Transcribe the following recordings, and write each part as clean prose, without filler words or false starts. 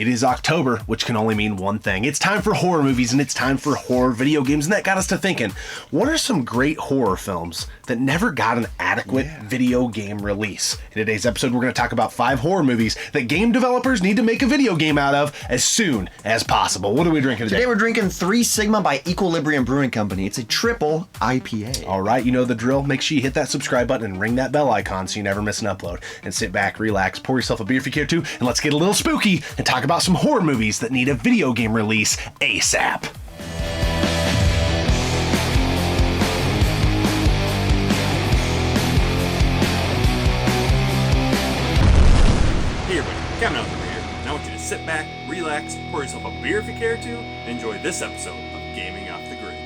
It is October, which can only mean one thing. It's time for horror movies and it's time for horror video games. And that got us to thinking, what are some great horror films that never got an adequate video game release? In today's episode, we're going to talk about 5 horror movies that game developers need to make a video game out of as soon as possible. What are we drinking today? Today we're drinking 3 Sigma by Equilibrium Brewing Company. It's a triple IPA. All right, you know the drill. Make sure you hit that subscribe button and ring that bell icon so you never miss an upload. And sit back, relax, pour yourself a beer if you care to, and let's get a little spooky and talk about some horror movies that need a video game release ASAP. Hey everybody, Kevin over here, and I want you to sit back, relax, pour yourself a beer if you care to, and enjoy this episode of Gaming Off the Grid.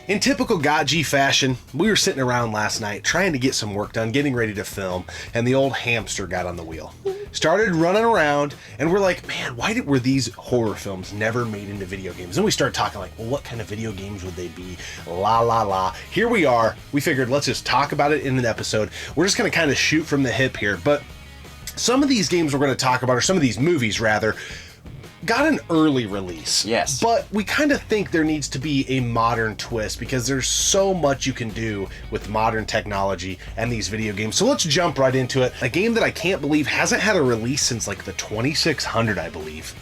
In typical GOG fashion, we were sitting around last night trying to get some work done, getting ready to film, and the old hamster got on the wheel. Started running around, and we're like, man, were these horror films never made into video games? And we started talking like, well, what kind of video games would they be? La la la. Here we are. We figured let's just talk about it in an episode. We're just going to kind of shoot from the hip here, but some of these games we're going to talk about, or some of these movies rather, got an early release. Yes. But we kind of think there needs to be a modern twist because there's so much you can do with modern technology and these video games. So let's jump right into it. A game that I can't believe hasn't had a release since like the 2600, I believe.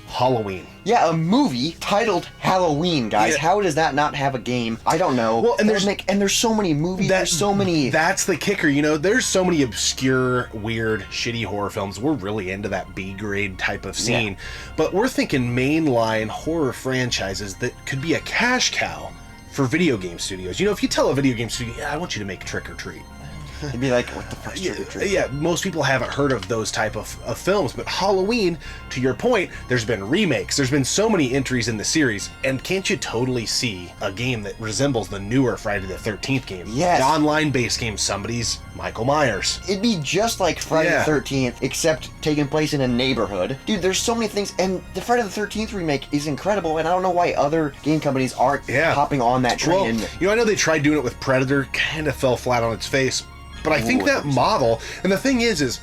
Halloween. Yeah, a movie titled Halloween, guys. Yeah. How does that not have a game? I don't know. Well, and there's so many movies. There's so many. That's the kicker, you know. There's so many obscure, weird, shitty horror films. We're really into that B grade type of scene, but we're thinking mainline horror franchises that could be a cash cow for video game studios. You know, if you tell a video game studio, "Yeah, I want you to make Trick or Treat," It'd be like, what the fuck's Trick or Treat? Yeah, most people haven't heard of those type of films, but Halloween, to your point, there's been remakes, there's been so many entries in the series, and can't you totally see a game that resembles the newer Friday the 13th game? Yes. The online-based game, somebody's Michael Myers. It'd be just like Friday the 13th, except taking place in a neighborhood. Dude, there's so many things, and the Friday the 13th remake is incredible, and I don't know why other game companies aren't hopping on that train. Well, you know, I know they tried doing it with Predator, kind of fell flat on its face. But I think that model, and the thing is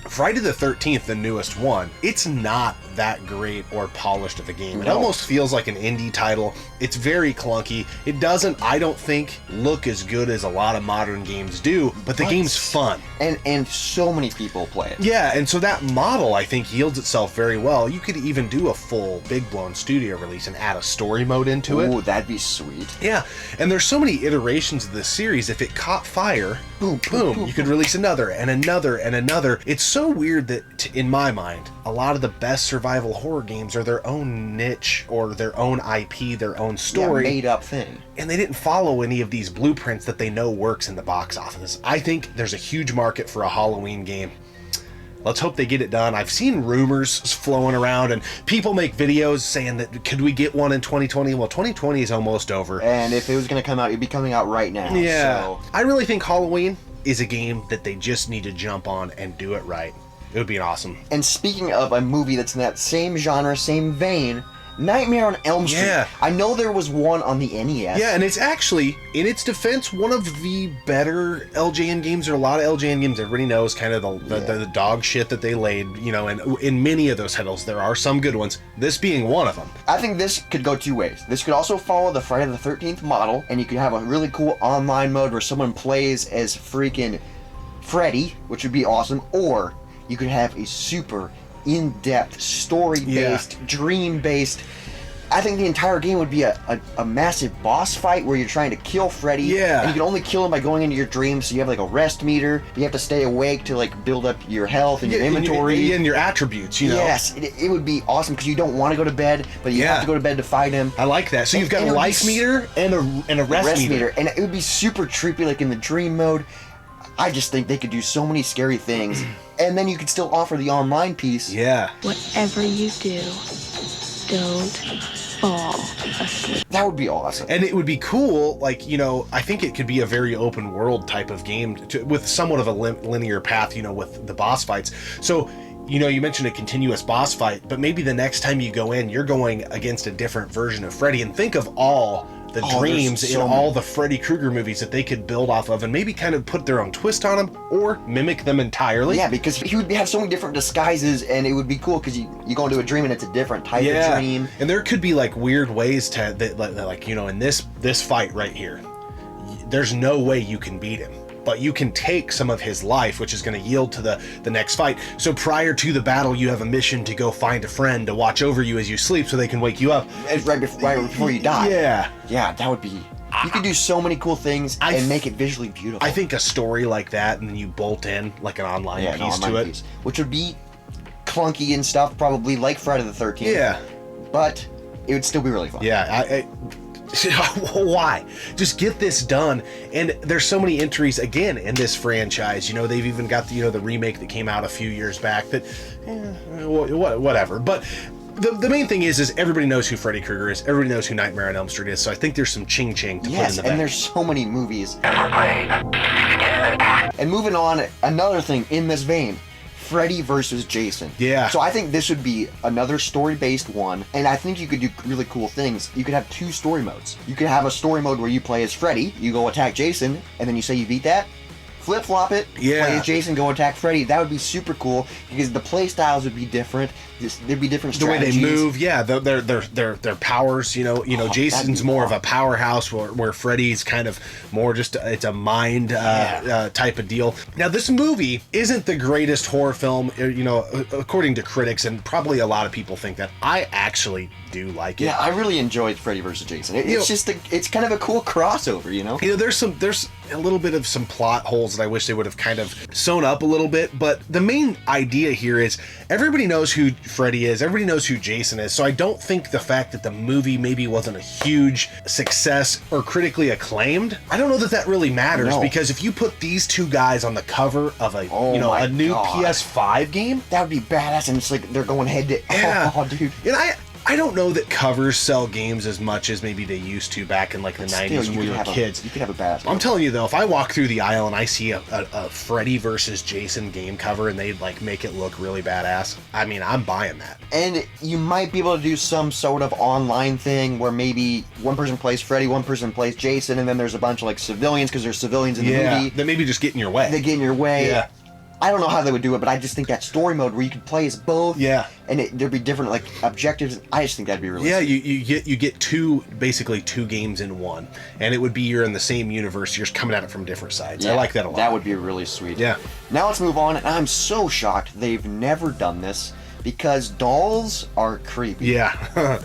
Friday the 13th, the newest one, it's not that great or polished of a game. It almost feels like an indie title. It's very clunky. It doesn't, I don't think, look as good as a lot of modern games do, but the game's fun. And so many people play it. Yeah, and so that model, I think, yields itself very well. You could even do a full, big-blown studio release and add a story mode into it. Ooh, that'd be sweet. Yeah, and there's so many iterations of this series. If it caught fire, boom, you could release another and another and another. It's so weird that, in my mind, a lot of the best survival horror games are their own niche or their own IP, their own story. Yeah, made up thing. And they didn't follow any of these blueprints that they know works in the box office. I think there's a huge market for a Halloween game. Let's hope they get it done. I've seen rumors flowing around and people make videos saying that could we get one in 2020? Well, 2020 is almost over. And if it was going to come out, it'd be coming out right now. Yeah. So. I really think Halloween is a game that they just need to jump on and do it right. It would be awesome. And speaking of a movie that's in that same genre, same vein, Nightmare on Elm Street. Yeah. I know there was one on the NES. Yeah, and it's actually, in its defense, one of the better LJN games. There are a lot of LJN games everybody knows, kind of the dog shit that they laid, you know, and in many of those titles, there are some good ones, this being one of them. I think this could go 2 ways. This could also follow the Friday the 13th model, and you could have a really cool online mode where someone plays as freaking Freddy, which would be awesome, or you could have a super in-depth, story-based, dream-based. I think the entire game would be a massive boss fight where you're trying to kill Freddy. Yeah. And you can only kill him by going into your dreams, so you have like a rest meter. You have to stay awake to like build up your health and your inventory. And your attributes, you know. Yes, it would be awesome because you don't want to go to bed, but you have to go to bed to fight him. I like that. So you've got a life meter and a rest meter. And it would be super trippy like in the dream mode. I just think they could do so many scary things. And then you could still offer the online piece. Yeah. Whatever you do, don't fall asleep. That would be awesome. And it would be cool, like, you know, I think it could be a very open world type of game with somewhat of a linear path, you know, with the boss fights. So, you know, you mentioned a continuous boss fight, but maybe the next time you go in, you're going against a different version of Freddy. And think of all the Oh, dreams there's in so all many. the Freddy Krueger movies that they could build off of and maybe kind of put their own twist on them or mimic them entirely. Yeah, because he would have so many different disguises, and it would be cool because you go into a dream and it's a different type of dream. And there could be like weird ways to that, like, you know, in this fight right here, there's no way you can beat him, but you can take some of his life, which is going to yield to the next fight. So prior to the battle, you have a mission to go find a friend to watch over you as you sleep so they can wake you up. Right before you die. Yeah, that would be... You could do so many cool things and make it visually beautiful. I think a story like that, and then you bolt in like an online piece to it. Which would be clunky and stuff, probably like Friday the 13th. Yeah. But it would still be really fun. Yeah, why? Just get this done. And there's so many entries again in this franchise. You know, they've even got the remake that came out a few years back that whatever. But the main thing is everybody knows who Freddy Krueger is. Everybody knows who Nightmare on Elm Street is. So I think there's some ching-ching to put in the Yes, back. and there's so many movies. And moving on, another thing in this vein, Freddy versus Jason. Yeah. So I think this would be another story-based one, and I think you could do really cool things. You could have 2 story modes. You could have a story mode where you play as Freddy, you go attack Jason, and then you say you beat that. Flip-flop it, play as Jason, go attack Freddy. That would be super cool because the play styles would be different. There'd be different strategies. The way they move, yeah, their powers. You know, Jason's more of a powerhouse, where Freddy's kind of more just it's a mind type of deal. Now, this movie isn't the greatest horror film, you know, according to critics, and probably a lot of people think that. I actually do like it. Yeah, I really enjoyed Freddy vs. Jason. It's kind of a cool crossover, you know. You know, there's a little bit of some plot holes that I wish they would have kind of sewn up a little bit, but the main idea here is everybody knows who Freddy is, everybody knows who Jason is, so I don't think the fact that the movie maybe wasn't a huge success or critically acclaimed, I don't know that really matters, because if you put these 2 guys on the cover of a a new PS5 game, that would be badass, and it's like they're going head to dude. And I don't know that covers sell games as much as maybe they used to back in like the 90s when we were kids. You could have a badass. I'm telling you though, if I walk through the aisle and I see a Freddy versus Jason game cover and they like make it look really badass, I mean, I'm buying that. And you might be able to do some sort of online thing where maybe one person plays Freddy, one person plays Jason, and then there's a bunch of like civilians because there's civilians in the movie. They maybe just get in your way. They get in your way. Yeah. I don't know how they would do it, but I just think that story mode where you could play as both. Yeah. And there'd be different like objectives. I just think that'd be really sweet. you get basically two games in one, and it would be you're in the same universe, you're just coming at it from different sides. I like that a lot. That would be really sweet. Yeah. Now let's move on, and I'm so shocked they've never done this because dolls are creepy. Yeah.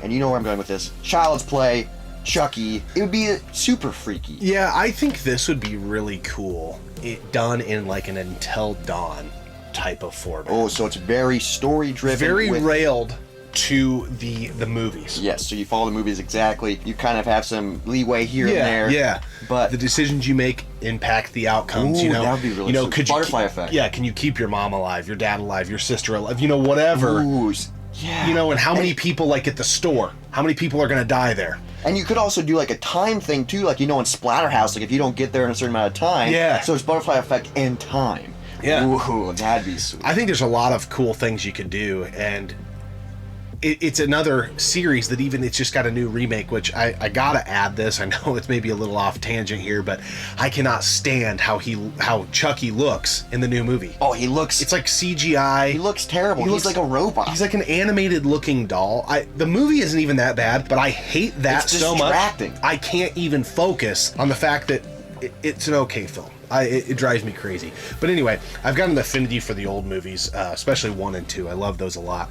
And you know where I'm going with this. Child's Play, Chucky. It would be super freaky. Yeah, I think this would be really cool. It done in like an Until Dawn type of format. Oh, so it's very story driven. Very railed to the movies. Yes, so you follow the movies exactly. You kind of have some leeway here and there. Yeah. But the decisions you make impact the outcomes. Ooh, you know, that would be really sweet. sweet. Could Butterfly you effect. Yeah, can you keep your mom alive, your dad alive, your sister alive? You know, whatever. Ooh, yeah. You know, and how many people like at the store? How many people are gonna die there? And you could also do like a time thing too, like in Splatterhouse, like if you don't get there in a certain amount of time. Yeah. So it's butterfly effect and time. Yeah. Ooh, that'd be sweet. I think there's a lot of cool things you could do, and it's another series that even it's just got a new remake, which I gotta add this. I know it's maybe a little off tangent here, but I cannot stand how Chucky looks in the new movie. Oh, he looks. It's like CGI. He looks terrible. He's like a robot. He's like an animated looking doll. The movie isn't even that bad, but I hate that so much. I can't even focus on the fact that it's an okay film. It drives me crazy. But anyway, I've got an affinity for the old movies, especially 1 and 2. I love those a lot.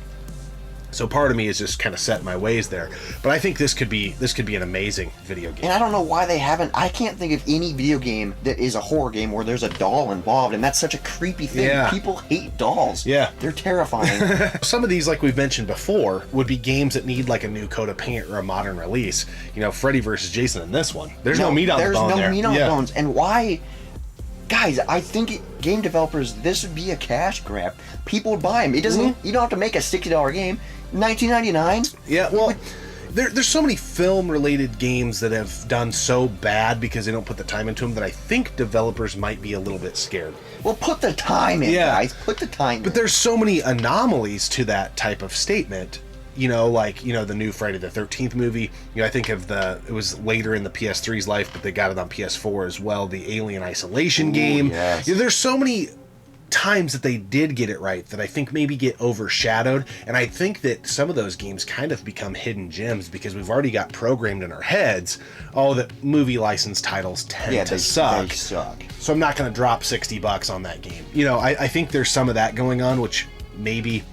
So part of me is just kind of set in my ways there. But I think this could be an amazing video game. And I don't know why they haven't. I can't think of any video game that is a horror game where there's a doll involved, and that's such a creepy thing. Yeah. People hate dolls. Yeah. They're terrifying. Some of these, like we've mentioned before, would be games that need like a new coat of paint or a modern release. You know, Freddy versus Jason in this one. There's no meat on the bone there. There's no meat on the bones. And why? Guys, I think game developers, this would be a cash grab. People would buy them. It doesn't. You don't have to make a $60 game. $19.99. Yeah, well, there's so many film-related games that have done so bad because they don't put the time into them that I think developers might be a little bit scared. Well, put the time in, guys. Put the time in. But there's so many anomalies to that type of statement the new Friday the 13th movie. I think of it was later in the PS3's life, but they got it on PS4 as well, the Alien Isolation game. Yes. There's so many times that they did get it right that I think maybe get overshadowed, and I think that some of those games kind of become hidden gems because we've already got programmed in our heads, that movie license titles tend to suck. They suck. So I'm not going to drop $60 on that game. I think there's some of that going on, which maybe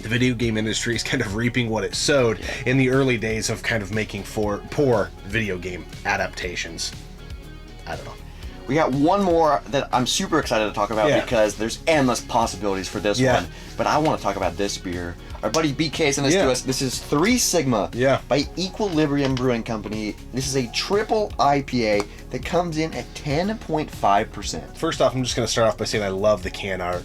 the video game industry is kind of reaping what it sowed in the early days of kind of making poor video game adaptations. I don't know. We got one more that I'm super excited to talk about because there's endless possibilities for this one. But I want to talk about this beer. Our buddy BK sent this to us. This is 3 Sigma by Equilibrium Brewing Company. This is a triple IPA that comes in at 10.5%. First off, I'm just going to start off by saying I love the can art.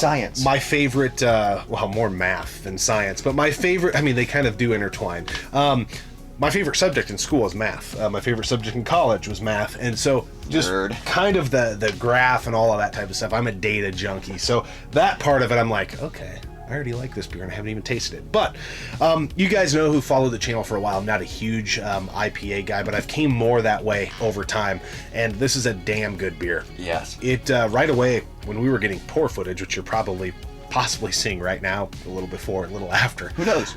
Science. My favorite, more math than science, but my favorite, they kind of do intertwine. My favorite subject in school was math. My favorite subject in college was math. And so just kind of the graph and all of that type of stuff. I'm a data junkie. So that part of it, I'm like, okay, I already like this beer and I haven't even tasted it. But you guys know who followed the channel for a while. I'm not a huge IPA guy, but I've came more that way over time. And this is a damn good beer. Yes. It, right away, when we were getting pour footage, which you're possibly seeing right now, a little before, a little after. Who knows?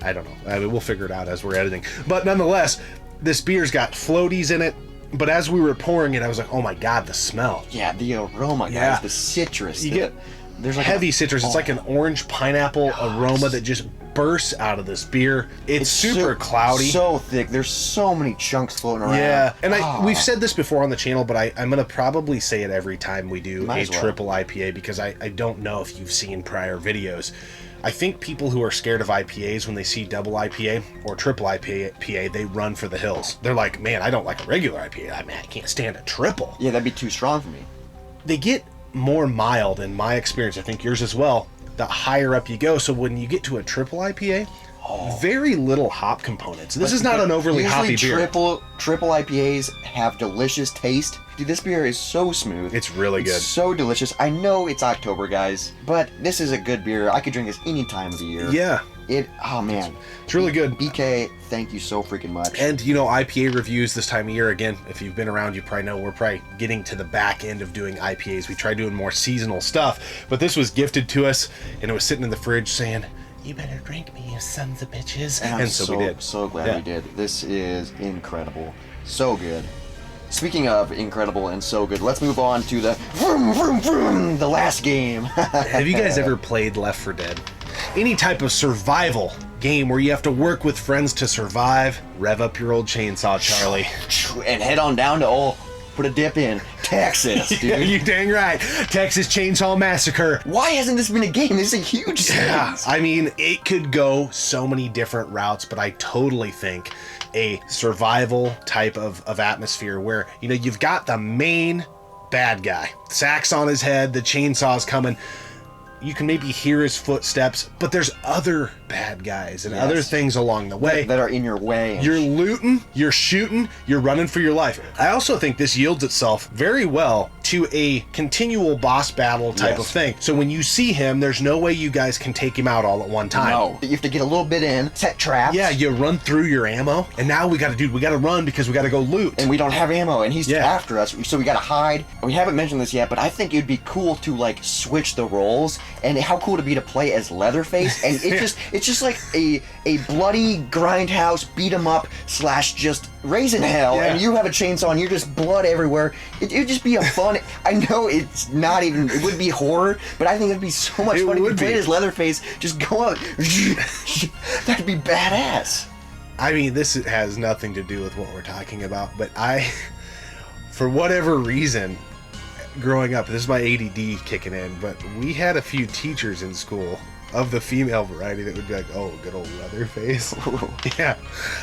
I don't know. We'll figure it out as we're editing. But nonetheless, this beer's got floaties in it. But as we were pouring it, I was like, oh my God, the smell. Yeah, the aroma, guys. The citrus. You get there's like heavy citrus. It's like an orange pineapple aroma that just bursts out of this beer. It's super cloudy. So thick. There's so many chunks floating around. Yeah. And we've said this before on the channel, but I'm going to probably say it every time we do triple IPA because I don't know if you've seen prior videos. I think people who are scared of IPAs, when they see double IPA or triple IPA, they run for the hills. They're like, man, I don't like a regular IPA. I can't stand a triple. Yeah, that'd be too strong for me. They get more mild in my experience. I think yours as well. The higher up you go. So when you get to a triple IPA, very little hop components. This is not an overly hoppy beer. Triple IPAs have delicious taste. Dude, this beer is so smooth. It's really good. It's so delicious. I know it's October, guys, but this is a good beer. I could drink this any time of the year. Yeah. It's really good. BK, thank you so freaking much. And IPA reviews this time of year, again, if you've been around, you probably know we're probably getting to the back end of doing IPAs. We try doing more seasonal stuff, but this was gifted to us and it was sitting in the fridge saying, you better drink me, you sons of bitches. And so we did. So glad we did. This is incredible. So good. Speaking of incredible and so good, let's move on to the vroom, vroom, vroom, the last game. Have you guys ever played Left 4 Dead? Any type of survival game where you have to work with friends to survive? Rev up your old chainsaw, Charlie. And head on down to put a dip in Texas, dude. Yeah, you dang right. Texas Chainsaw Massacre. Why hasn't this been a game? This is a huge series. It could go so many different routes, but I totally think a survival type of atmosphere where, you've got the main bad guy. Sack's on his head, the chainsaw's coming. You can maybe hear his footsteps, but there's other bad guys and other things along the way that are in your way. You're looting, you're shooting, you're running for your life. I also think this yields itself very well to a continual boss battle type of thing. So when you see him, there's no way you guys can take him out all at one time. No. You have to get a little bit in, set traps. Yeah, you run through your ammo, and now we gotta run because we gotta go loot. And we don't have ammo, and he's after us, so we gotta hide. We haven't mentioned this yet, but I think it'd be cool to switch the roles, and how cool it'd be to play as Leatherface, and it's just like a bloody grindhouse beat 'em up / just raising hell, and you have a chainsaw and you're just blood everywhere. It'd just be a fun. I know it would be horror, but I think it'd be so much fun if you played as Leatherface. Just go out. That'd be badass. This has nothing to do with what we're talking about, but for whatever reason, growing up, this is my ADD kicking in, but we had a few teachers in school of the female variety that would be like, oh, good old Leatherface. Yeah.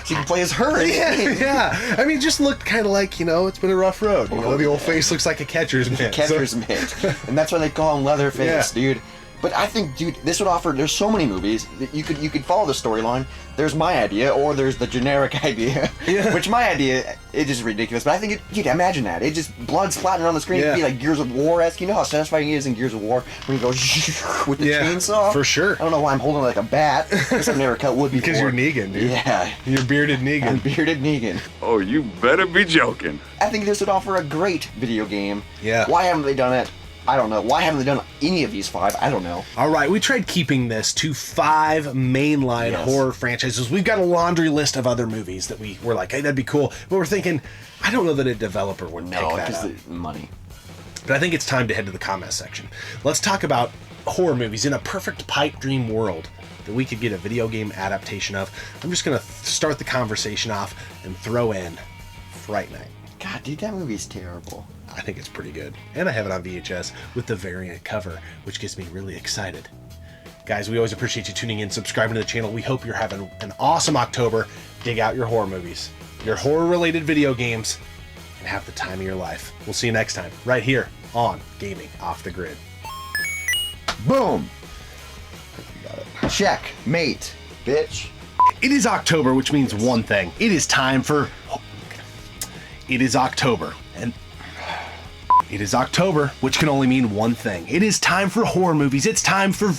So you can play as her. Yeah. Just looked kind of like, it's been a rough road. The old face looks like a catcher's mitt. Catcher's mitt. And that's why they call him Leatherface, dude. But I think, dude, this would offer. There's so many movies that you could follow the storyline. There's my idea, or there's the generic idea. Yeah. Which my idea, it is ridiculous. But I think, dude, imagine that. It just blood splatting on the screen. It'd be like Gears of War-esque. You know how satisfying it is in Gears of War when you go with the chainsaw. For sure. I don't know why I'm holding like a bat. Because I've never cut wood before. Because you're Negan, dude. Yeah. You're bearded Negan. I'm bearded Negan. Oh, you better be joking. I think this would offer a great video game. Yeah. Why haven't they done it? I don't know. Why haven't they done any of these 5? I don't know. All right, we tried keeping this to 5 mainline horror franchises. We've got a laundry list of other movies that we were like, hey, that'd be cool. But we're thinking, I don't know that a developer would pick that because up. the money. But I think it's time to head to the comment section. Let's talk about horror movies in a perfect pipe dream world that we could get a video game adaptation of. I'm just going to start the conversation off and throw in Fright Night. God, dude, that movie's terrible. I think it's pretty good. And I have it on VHS with the variant cover, which gets me really excited. Guys, we always appreciate you tuning in, subscribing to the channel. We hope you're having an awesome October. Dig out your horror movies, your horror-related video games, and have the time of your life. We'll see you next time, right here on Gaming Off the Grid. Boom! Check, mate, bitch. It is October, which means one thing. It is time for... It is October, and... It is October, which can only mean one thing. It is time for horror movies. It's time for